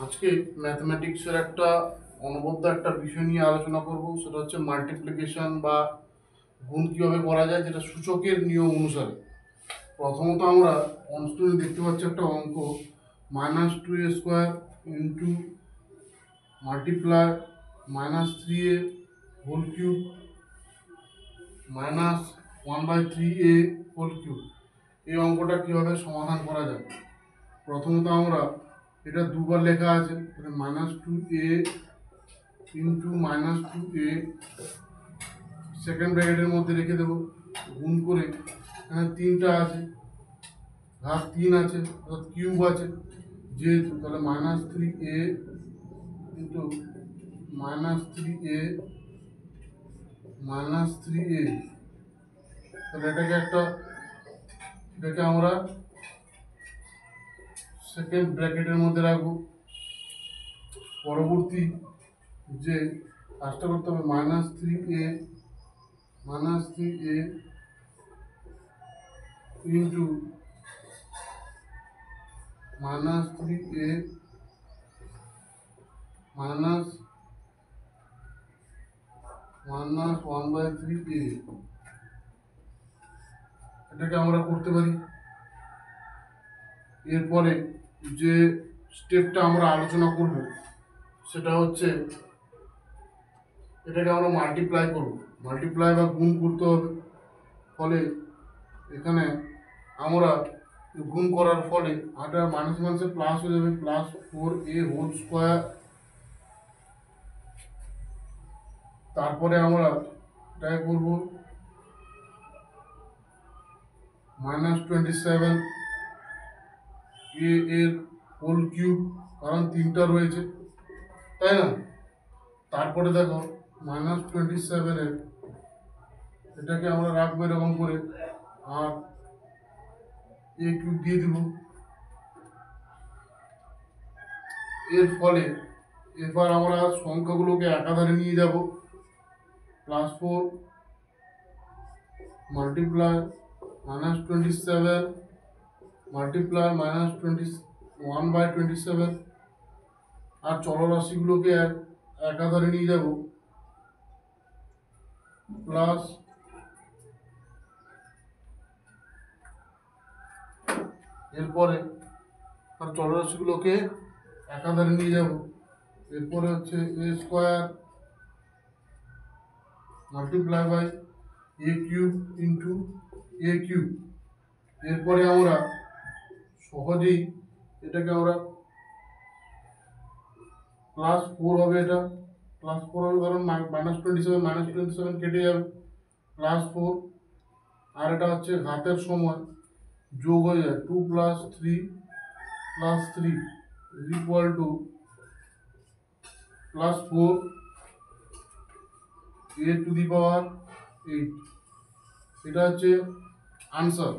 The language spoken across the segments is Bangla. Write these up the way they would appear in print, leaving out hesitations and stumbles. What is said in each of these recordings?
আজকে ম্যাথমেটিক্সের একটা অনবদ্য একটা বিষয় নিয়ে আলোচনা করব, সেটা হচ্ছে মাল্টিপ্লিকেশন বা গুণ কীভাবে করা যায়, যেটা সূচকের নিয়ম অনুসারে। প্রথমত আমরা অনস্ক্রিনে দেখতে পাচ্ছি একটা অঙ্ক, -2a² into multiply -3a whole cube -1/3a whole cube. এই অঙ্কটা কীভাবে সমাধান করা যায়? প্রথমত আমরা এটা দুবার লেখা আছে, -2a ইন্টু -2a সেকেন্ড ব্র্যাকেটের মধ্যে রেখে দেবো, গুণ করে এখানে 3টা আছে, ঘাত 3 আছে অর্থাৎ কিউব আছে, যেহেতু তাহলে -3a ইন্টু -3a -3a, তাহলে এটাকে আমরা সেকেন্ড ব্র্যাকেটের মধ্যে রাখবো। পরবর্তী যে কাজটা করতে হবে, -3a ইন্টু -3a -1/3a, এটাকে আমরা করতে পারি। এরপরে যে স্টেপটা আমরা আলোচনা করব সেটা হচ্ছে এটাকে আমরা মাল্টিপ্লাই করব, মাল্টিপ্লাই বা গুণ করতে হবে। ফলে এখানে আমরা গুণ করার ফলে এটা মাইনাস মাইনাসে প্লাস হয়ে যাবে, +4a হোল স্কোয়ার। তারপরে আমরা এটাকে করব -27a এর হোল কিউব, কারণ 3টা রয়েছে, তাই না? তারপরে দেখো -27 এর এটাকে আমরা রাখবো এরকম করে, আর a কিউব দিয়ে দিব। এর ফলে এবার আমরা সংখ্যাগুলোকে একাধারে নিয়ে যাব, +4 মাল্টিপ্লাই -27 মাল্টিপ্লাই -1/27, আর চলরাশিগুলোকে একাধারে নিয়ে যাব, প্লাস এরপরে আর চলরাশিগুলোকে একাধারে নিয়ে যাব। এরপরে হচ্ছে a² multiply by a cube into a cube. এরপরে আমরা সহজেই এটাকে আমরা +4 হবে, এটা +4 হবে কারণ -27 কেটে যাবে, +4, আর এটা হচ্ছে ঘাতের সময় যোগ হয়ে যায়, 2 + 3 + 3 = +4 a⁸ এটা হচ্ছে আনসার।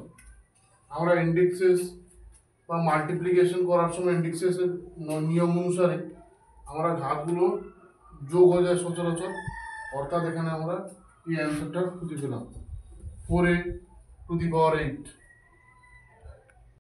আমরা ইন্ডেক্সেস বা মাল্টিপ্লিকেশন করার সময় ইন্ডেক্সেসের নিয়ম অনুসারে আমরা ঘাতগুলো যোগ হয়ে যায় সচরাচর, অর্থাৎ এখানে আমরা এই অ্যান্সারটা খুঁজে পেলাম, 4a⁸